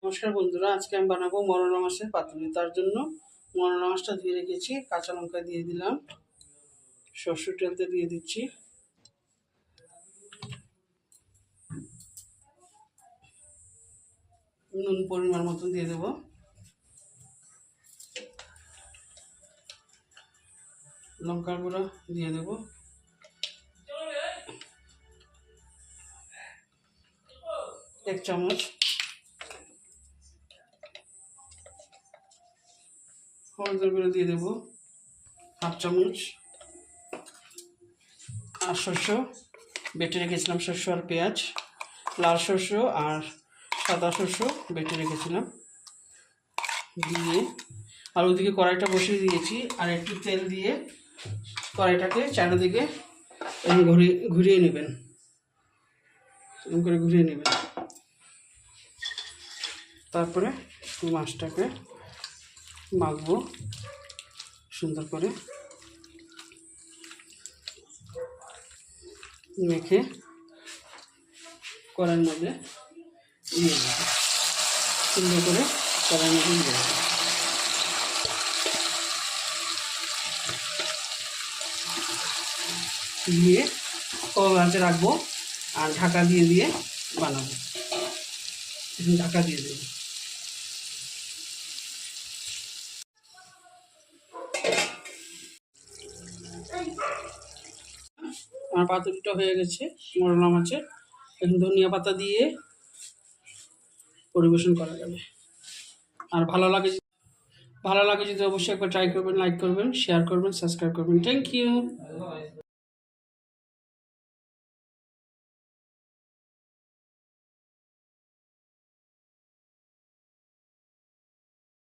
নমস্কার বন্ধুরা, আজকে আমি বানাবো মরলা মাছের পাতুরি। তার জন্য মরলা মাছটা ধুয়ে রেখেছি, কাঁচা লঙ্কা দিয়ে দিলাম, সরষের তেলতে দিয়ে দিচ্ছি, নুন পরিমাণ মতন দিয়ে দেবো, লঙ্কার গুঁড়ো দিয়ে দেবো, এক চামচ, হলুদের গুঁড়ো দিয়ে দেবো হাফ চামচ, আর শস্য বেটে রেখেছিলাম, শস্য আর পেঁয়াজ, লাল শস্য আর সাদা শস্য বেটে রেখেছিলাম দিয়ে, আর ওদিকে কড়াইটা বসিয়ে দিয়েছি। আর একটু তেল দিয়ে কড়াইটাকে চারিদিকে ঘুরিয়ে নেবেন, এরকম করে ঘুরিয়ে নেবেন। তারপরে মাছটাকে মাখবো সুন্দর করে, মেখে কড়াইয়ের মধ্যে দিয়ে দেবো, সুন্দর করে কড়াইয়ের মধ্যে দিয়ে দেবো, দিয়ে কম আঁচে রাখবো আর ঢাকা দিয়ে দিয়ে বানাবো। ঢাকা দিয়ে দেবো। আমার পাতুরিটা হয়ে গেছে মরলা মাছের। এখন ধনিয়া পাতা দিয়ে পরিবেশন করা যাবে। আর ভালো লাগে যদি অবশ্যই একবার ট্রাই করবেন, লাইক করবেন, শেয়ার করবেন, সাবস্ক্রাইব করবেন। Thank you.